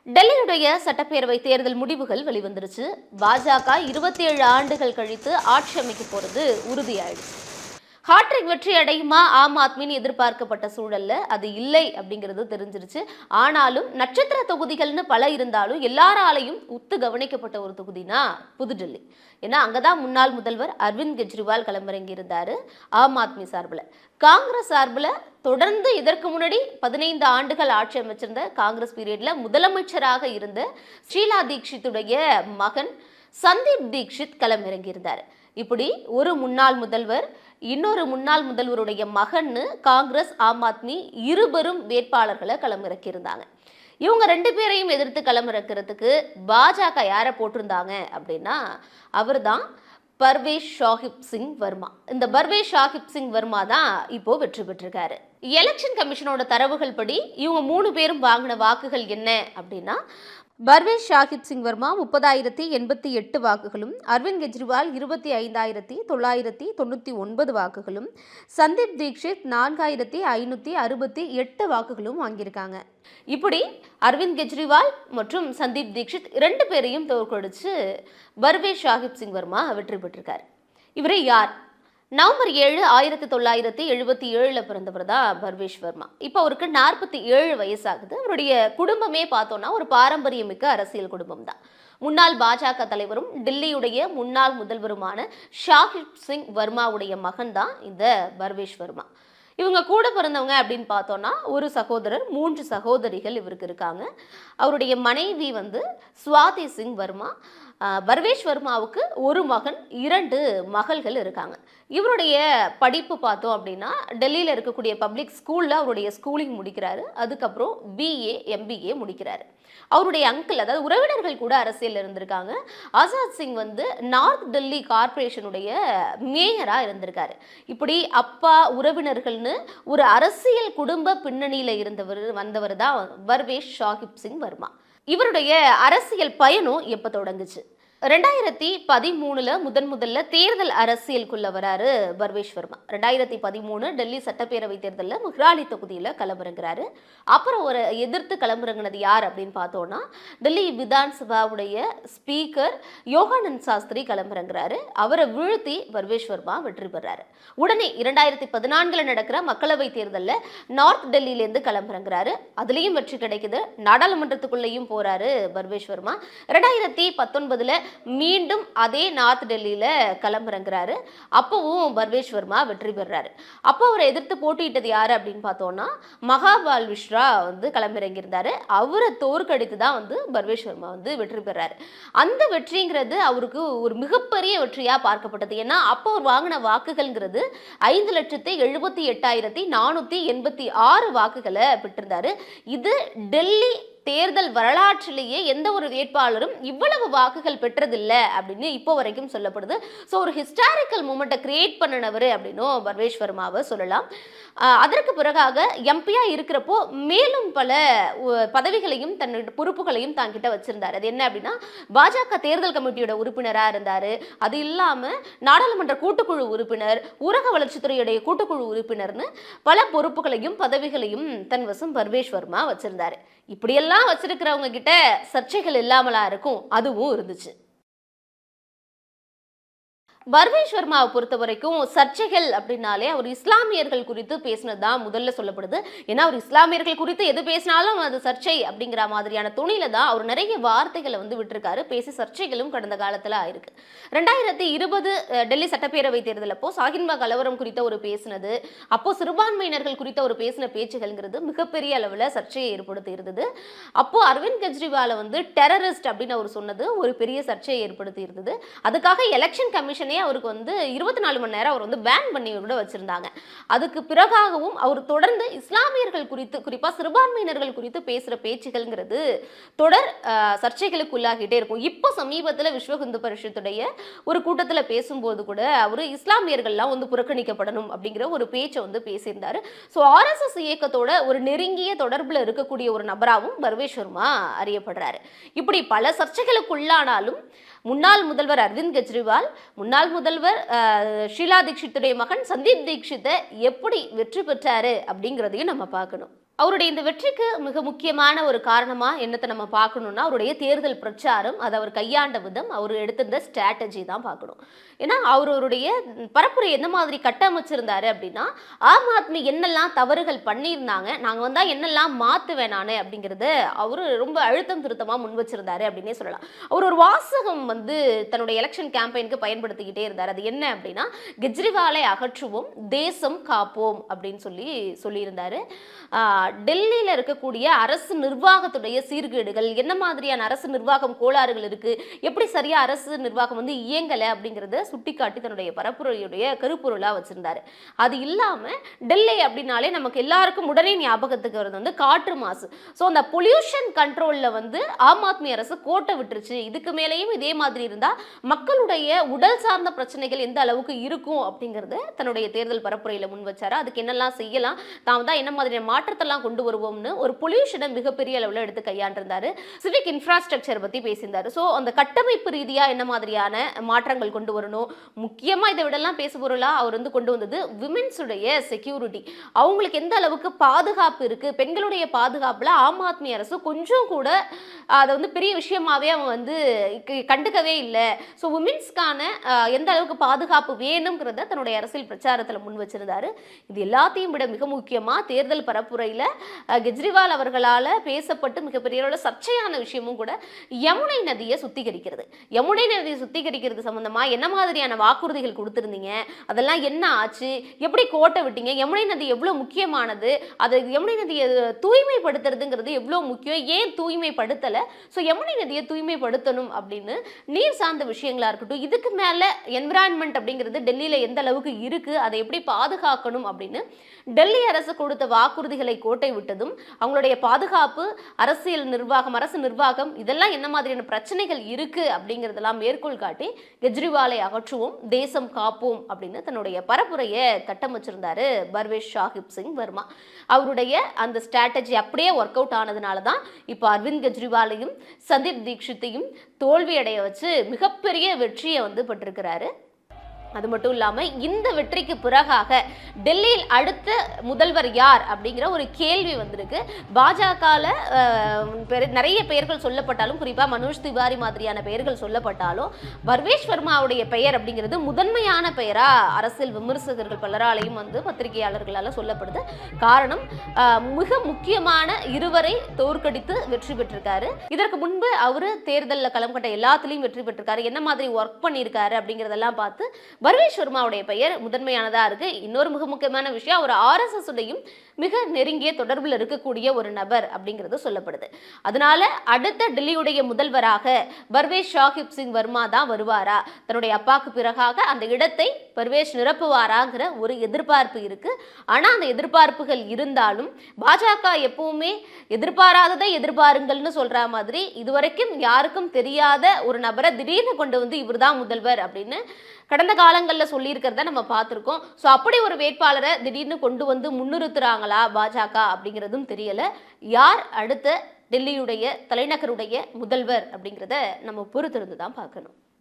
டெல்லியுடைய சட்டப்பேரவை தேர்தல் முடிவுகள் வெளிவந்துருச்சு. பாஜக 27 ஆண்டுகள் கழித்து ஆட்சி அமைக்க போறது உறுதியாயிடுச்சு. ஹாட்ரிக் வெற்றி அடையுமா ஆம் ஆத்மின்னு எதிர்பார்க்கப்பட்ட சூழல்ல அது இல்லை அப்படிங்கிறது தெரிஞ்சிருச்சு. ஆனாலும் நட்சத்திர தொகுதிகள்னு பல இருந்தாலும் எல்லாராலையும் உத்து கவனிக்கப்பட்ட ஒரு தொகுதினா புதுடெல்லி. ஏன்னா அங்கதான் முன்னாள் முதல்வர் அரவிந்த் கெஜ்ரிவால் களமிறங்கி இருந்தாரு ஆம் ஆத்மி சார்பில். காங்கிரஸ் சார்பில் தொடர்ந்து இதற்கு முன்னாடி 15 ஆண்டுகள் ஆட்சி அமைச்சிருந்த காங்கிரஸ் பீரியட்ல முதலமைச்சராக இருந்த ஷீலா தீக்ஷித்துடைய மகன் சந்தீப் தீக்ஷித் களமிறங்கி இருந்தார். இப்படி ஒரு முன்னாள் முதல்வர் இன்னொரு முன்னாள் முதல்வருடைய மகன்னு காங்கிரஸ் ஆம் ஆத்மி இருபெரும் வேட்பாளர்களை களமிறக்கி இருந்தாங்க. இவங்க 2 பேரையும் எதிர்த்து களமிறக்கிறதுக்கு பாஜக யாரை போட்டிருந்தாங்க அப்படின்னா அவர் தான் பர்வேஷ் ஷாஹிப் சிங் வர்மா. இந்த பர்வேஷ் ஷாஹிப் சிங் வர்மா தான் இப்போ வெற்றி பெற்றிருக்காரு. எலெக்ஷன் கமிஷனோட தரவுகள் படி இவங்க 3 பேரும் வாங்கின வாக்குகள் என்ன அப்படின்னா, பர்வேஷ் ஷாஹிப் சிங் வர்மா 30,088 வாக்குகளும், அரவிந்த் கெஜ்ரிவால் 25,999 வாக்குகளும், சந்தீப் தீக்ஷித் 4,568 வாக்குகளும் வாங்கியிருக்காங்க. இப்படி அரவிந்த் கெஜ்ரிவால் மற்றும் சந்தீப் தீக்ஷித் 2 பேரையும் தோற்கடிச்சு பர்வேஷ் ஷாஹிப் சிங் வர்மா வெற்றி பெற்றிருக்காரு. இவரே யார்? நவம்பர் 7, 1977 பிறந்தவர் தான் பர்வேஷ் வர்மா. இப்போ அவருக்கு 47 வயசாகுது. அவருடைய குடும்பமே பார்த்தோம்னா ஒரு பாரம்பரியமிக்க அரசியல் குடும்பம் தான். முன்னாள் பாஜக தலைவரும் டெல்லியுடைய முன்னாள் முதல்வருமான ஷாஹிப் சிங் வர்மாவுடைய மகன் தான் இந்த பர்வேஷ் வர்மா. இவங்க கூட பிறந்தவங்க அப்படின்னு பார்த்தோம்னா ஒரு சகோதரர், 3 சகோதரிகள் இவருக்கு இருக்காங்க. அவருடைய மனைவி சுவாதி சிங் வர்மா. பர்வேஷ் வர்மாவுக்கு ஒரு மகன், 2 மகள்கள் இருக்காங்க. இவருடைய படிப்பு பார்த்தோம் அப்படின்னா டெல்லியில் இருக்கக்கூடிய பப்ளிக் ஸ்கூலில் அவருடைய ஸ்கூலிங் முடிக்கிறாரு. அதுக்கப்புறம் BA MBA முடிக்கிறாரு. அவருடைய அங்கிள், அதாவது உறவினர்கள் கூட அரசியல் இருந்திருக்காங்க. ஆசாத் சிங் நார்த் டெல்லி கார்பரேஷனுடைய மேயரா இருந்திருக்காரு. இப்படி அப்பா உறவினர்கள்னு ஒரு அரசியல் குடும்ப பின்னணியில வந்தவர் தான் பர்வேஷ் ஷாஹிப் சிங் வர்மா. இவருடைய அரசியல் பயணம் எப்ப தொடங்குச்சு? 2013 முதல்ல தேர்தல் அரசியலுக்குள்ள வராரு பர்வேஷ் வர்மா. 2013 டெல்லி சட்டப்பேரவை தேர்தலில் முஹ்ராலி தொகுதியில் களமிறங்குறாரு. அப்புறம் ஒரு எதிர்த்து களமிறங்கினது யார் அப்படின்னு பார்த்தோம்னா டெல்லி விதான்சபாவுடைய ஸ்பீக்கர் யோகானந்த் சாஸ்திரி களமிறங்குறாரு. அவரை வீழ்த்தி பர்வேஷ் வர்மா வெற்றி பெறாரு. உடனே 2014 நடக்கிற மக்களவை தேர்தலில் நார்த் டெல்லியிலேருந்து களமிறங்குறாரு. அதுலேயும் வெற்றி கிடைக்குது. நாடாளுமன்றத்துக்குள்ளேயும் போறாரு பர்வேஷ் வர்மா. 2019 மீண்டும் அதே நார்த் டெல்லியில களமிறங்குறாரு. அப்பவும் பர்வேஷ் வர்மா வெற்றி பெறாரு. அப்போ அவரை எதிர்த்து போட்டியிட்டது யாரு அப்படின்னு பார்த்தோம்னா மகாபால் மிஸ்ரா களமிறங்கி இருந்தாரு. அவரை தோற்கடித்து தான் பர்வேஷ் வர்மா வெற்றி பெறாரு. அந்த வெற்றிங்கிறது அவருக்கு ஒரு மிகப்பெரிய வெற்றியா பார்க்கப்பட்டது. ஏன்னா அப்போ அவர் வாங்கின வாக்குகள்ங்கிறது 5,78,486 வாக்குகளை பெற்றிருந்தாரு. இது டெல்லி தேர்தல் வரலாற்றிலேயே எந்த ஒரு வேட்பாளரும் இவ்வளவு வாக்குகள் பெற்றதில்லை அப்படின்னு இப்போ வரைக்கும் சொல்லப்படுது. ஸோ ஒரு ஹிஸ்டாரிக்கல் மூமெண்ட்டை கிரியேட் பண்ணினவர் அப்படின்னும் பர்வேஷ் வர்மாவை சொல்லலாம். அதற்கு பிறகாக எம்பியா இருக்கிறப்போ மேலும் பல பதவிகளையும் தன்னுடைய பொறுப்புகளையும் தாங்கிட்ட வச்சிருந்தார். அது என்ன அப்படின்னா பாஜக தேர்தல் கமிட்டியோட உறுப்பினராக இருந்தார். அது இல்லாமல் நாடாளுமன்ற கூட்டுக்குழு உறுப்பினர், ஊரக வளர்ச்சித்துறையுடைய கூட்டுக்குழு உறுப்பினர்னு பல பொறுப்புகளையும் பதவிகளையும் தன் வசம் பர்வேஷ் வர்மா வச்சிருந்தாரு. இப்படியெல்லாம் வச்சிருக்கிறவங்க கிட்ட சர்ச்சைகள் இல்லாமலா இருக்கும், அதுவும் இருந்துச்சு. பர்வேஷ் வர்மாவை பொறுத்த வரைக்கும் சர்ச்சைகள் அப்படின்னாலே அவர் இஸ்லாமியர்கள் குறித்து பேசினது தான் முதல்ல சொல்லப்படுது. ஏன்னா அவர் இஸ்லாமியர்கள் குறித்து எது பேசினாலும் அது சர்ச்சை அப்படிங்கிற மாதிரியான துணியில தான் அவர் நிறைய வார்த்தைகளை விட்டுருக்காரு. பேசி சர்ச்சைகளும் கடந்த காலத்தில் ஆயிருக்கு. 2020 டெல்லி சட்டப்பேரவை தேர்தல் அப்போ சாகின்பாக் கலவரம் குறித்த ஒரு பேசினது, அப்போ சிறுபான்மையினர்கள் குறித்த ஒரு பேசின பேச்சுகள்ங்கிறது மிகப்பெரிய அளவில் சர்ச்சையை ஏற்படுத்தி இருந்தது. அப்போ அரவிந்த் கெஜ்ரிவாலை டெரரிஸ்ட் அப்படின்னு அவர் சொன்னது ஒரு பெரிய சர்ச்சையை ஏற்படுத்தி இருந்தது. அதுக்காக எலெக்ஷன் கமிஷனே அவருக்கு 24 மணி நேரம் அவர் பேன் பண்ணி கூட வச்சிருந்தாங்க. அதுக்கு பிறகாகவும் அவர் தொடர்ந்து இஸ்லாமியர்கள் குறித்து, குறிப்பா சிறுபான்மையினர்கள் குறித்து பேசுற பேச்சுகள்ங்கிறது தொடர் சர்ச்சைகளுக்கு உள்ளாகிட்டே இருக்கும். இப்போ சமீபத்தில் விஸ்வ ஹிந்து பரிஷத்துடைய ஒரு கூட்டத்தில் பேசும்போது கூட அவர் இஸ்லாமியர்கள்லாம் புறக்கணிக்கப்படணும் அப்படிங்கிற ஒரு பேச்சை பேசியிருந்தாரு. ஸோ RSS இயக்கத்தோட ஒரு நெருங்கிய தொடர்பில் இருக்கக்கூடிய ஒரு நபராகவும் பர்வேஷ் வர்மா அறியப்படுறாரு. இப்படி பல சர்ச்சைகளுக்குள்ளானாலும் முன்னாள் முதல்வர் அரவிந்த் கெஜ்ரிவால், முன்னாள் முதல்வர் ஷீலா தீக்ஷித்துடைய மகன் சந்தீப் தீக்ஷித்தை எப்படி வெற்றி பெற்றாரு அப்படிங்கிறதையும் நம்ம பார்க்கணும். அவருடைய இந்த வெற்றிக்கு மிக முக்கியமான ஒரு காரணமா என்னத்தை நம்ம பார்க்கணும்னா அவருடைய தேர்தல் பிரச்சாரம், அதை அவர் கையாண்ட விதம், அவர் எடுத்திருந்த ஸ்ட்ராட்டஜி தான் பார்க்கணும். ஏன்னா அவருடைய பரப்புரை எந்த மாதிரி கட்டமைச்சிருந்தாரு அப்படின்னா, ஆம் ஆத்மி என்னெல்லாம் தவறுகள் பண்ணியிருந்தாங்க, நாங்கள் வந்தால் என்னெல்லாம் மாற்றுவேன் நான் அப்படிங்கிறத அவர் ரொம்ப அழுத்தம் திருத்தமாக முன் வச்சிருந்தாரு அப்படின்னே சொல்லலாம். அவர் ஒரு வாசகம் தன்னுடைய எலெக்ஷன் கேம்பெயினுக்கு பயன்படுத்திக்கிட்டே இருந்தார். அது என்ன அப்படின்னா, கெஜ்ரிவாலை அகற்றுவோம், தேசம் காப்போம் அப்படின்னு சொல்லியிருந்தாரு. டெல்லியில் இருக்கக்கூடிய அரசு நிர்வாகத்துடைய சீர்கேடுகள், என்ன மாதிரியான அரசு நிர்வாகம் கோளாறுகள் இருக்கு, எப்படி சரியா அரசு நிர்வாகம் இயங்கலை அப்படிங்கிறத சுட்டிக்காட்டி தன்னுடைய பரப்புரையுடைய கருப்பொருளா வச்சிருந்தாரு. அது இல்லாம டெல்லி அப்படின்னாலே நமக்கு எல்லாருக்கும் உடனே ஞாபகத்துக்கு வருது காற்று மாசு. ஸோ அந்த பொல்யூஷன் கண்ட்ரோல்ல ஆம் ஆத்மி அரசு கோட்டை விட்டுருச்சு. இதுக்கு மேலேயும் இதே மாதிரி இருந்தா மக்களுடைய உடல் சார்ந்த பிரச்சனைகள் எந்த அளவுக்கு இருக்கும் அப்படிங்கறத தன்னுடைய தேர்தல் பரப்புரையில முன் வச்சாரு. அதுக்கு என்னெல்லாம் செய்யலாம், தான் தான் என்ன மாதிரியான மாற்றத்தெல்லாம் கொண்டு வருவோம்னு ஒரு பொல்யூஷனை மிகப்பெரிய அளவில் எடுத்து கையாண்டிருந்தாரு. சிவிக் இன்ஃப்ராஸ்ட்ரக்சர் பத்தி பேசியிருந்தாரு. ஸோ அந்த கட்டமைப்பு ரீதியா என்ன மாதிரியான மாற்றங்கள் கொண்டு வரணும், முக்கியமா இதை விடலாம் பேசுபொருளா அவர் கொண்டு வந்தது விமென்ஸ் உடைய செக்யூரிட்டி. அவங்களுக்கு எந்த அளவுக்கு பாதுகாப்பு இருக்கு, பெண்களுடைய பாதுகாப்புல ஆம் ஆத்மி அரசு கொஞ்சம் கூட அதை பெரிய விஷயமாவே அவன் கண்டுக்கவே இல்லை. ஸோ விமென்ஸ்க்கான எந்த அளவுக்கு பாதுகாப்பு வேணுங்கிறத தன்னுடைய அரசியல் பிரச்சாரத்தில் முன் வச்சிருந்தாரு. இது எல்லாத்தையும் விட மிக முக்கியமா தேர்தல் பரப்புரையில கெஜ்ரிவால் அவர்களால் பேசப்பட்டு மிகப்பெரிய சர்ச்சையான விஷயமும் கூட யமுனை நதியை சுத்திகரிக்கிறது. யமுனை நதியை சுத்திகரிக்கிறது சம்பந்தமா என்ன மாதிரியான வாக்குறுதிகள் கொடுத்திருந்தீங்க, அதெல்லாம் என்ன ஆச்சு, எப்படி கோட்டை விட்டீங்க, யமுனை நதி எவ்வளவு முக்கியமானது, அது யமுனை நதியை தூய்மைப்படுத்துறதுங்கிறது எவ்வளவு முக்கியம், ஏன் தூய்மைப்படுத்தலை, ஸோ யமுனை நதியை தூய்மைப்படுத்தணும் அப்படின்னு நீர் சார்ந்த விஷயங்களா இருக்கட்டும், இதுக்கு மேல என்விரான்மெண்ட் அப்படிங்கிறது டெல்லியில எந்த அளவுக்கு இருக்கு, அதை எப்படி பாதுகாக்கணும் அப்படின்னு டெல்லி அரசு கொடுத்த வாக்குறுதிகளை கோட்டை விட்டதும், அவங்களுடைய பாதுகாப்பு, அரசியல் நிர்வாகம், அரசு நிர்வாகம், இதெல்லாம் என்ன மாதிரியான பிரச்சனைகள் இருக்கு அப்படிங்கிறதெல்லாம் மேற்கோள் காட்டி கெஜ்ரிவாலை அகற்றுவோம், தேசம் காப்போம் அப்படின்னு தன்னுடைய பரப்புரையை கட்டமைச்சிருந்தாரு பர்வேஷ் ஷாஹிப் சிங் வர்மா. அவருடைய அந்த ஸ்ட்ராட்டஜி அப்படியே ஒர்க் அவுட் ஆனதுனால தான் இப்போ அரவிந்த் கெஜ்ரிவாலையும் சந்தீப் தீக்ஷித்தையும் தோல்வி அடைய வச்சு மிகப்பெரிய வெற்றியை பெற்றிருக்கிறாரு. அது மட்டும் இல்லாமல் இந்த வெற்றிக்கு பிறகாக டெல்லியில் அடுத்த முதல்வர் யார் அப்படிங்கிற ஒரு கேள்வி வந்திருக்கு. பாஜகவில் நிறைய பெயர்கள் சொல்லப்பட்டாலும், குறிப்பாக மனோஜ் திவாரி மாதிரியான பெயர்கள் சொல்லப்பட்டாலும், பர்வேஷ் வர்மாவுடைய பெயர் அப்படிங்கிறது முதன்மையான பெயரா அரசியல் விமர்சகர்கள் பலராலையும் பத்திரிகையாளர்களால் சொல்லப்படுது. காரணம், மிக முக்கியமான இருவரை தோற்கடித்து வெற்றி பெற்றிருக்காரு. இதற்கு முன்பு அவரு தேர்தலில் களம் கட்ட எல்லாத்துலேயும் வெற்றி பெற்றிருக்காரு. என்ன மாதிரி ஒர்க் பண்ணியிருக்காரு அப்படிங்கிறதெல்லாம் பார்த்து பர்வேஷ் வர்மாவுடைய பெயர் முதன்மையானதா இருக்கு. இன்னொரு மிக முக்கியமான விஷயம், அவர் RSS உடையும் மிக நெருங்கிய தொடர்பில் இருக்கக்கூடிய ஒரு நபர் அப்படிங்கிறது சொல்லப்படுது. அதனால அடுத்த டெல்லியுடைய முதல்வராக பர்வேஷ் ஷாஹிப் சிங் வர்மா தான் வருவாரா, தன்னுடைய அப்பாவுக்கு பிறகாக அந்த இடத்தை பர்வேஷ் நிரப்புவாராங்கிற ஒரு எதிர்பார்ப்பு இருக்கு. ஆனா அந்த எதிர்பார்ப்புகள் இருந்தாலும் பாஜக எப்பவுமே எதிர்பாராததை எதிர்பாருங்கள்னு சொல்ற மாதிரி இதுவரைக்கும் யாருக்கும் தெரியாத ஒரு நபரை திடீர்னு கொண்டு இவர் தான் முதல்வர் அப்படின்னு கடந்த காலங்களில் சொல்லியிருக்கிறத நம்ம பார்த்துருக்கோம். ஸோ அப்படி ஒரு வேட்பாளரை திடீர்னு கொண்டு முன்னிறுத்துறாங்களா பாஜக அப்படிங்கிறதும் தெரியல. யார் அடுத்த டெல்லியுடைய தலைநகருடைய முதல்வர் அப்படிங்கிறத நம்ம பொறுத்திருந்து தான் பார்க்கணும்.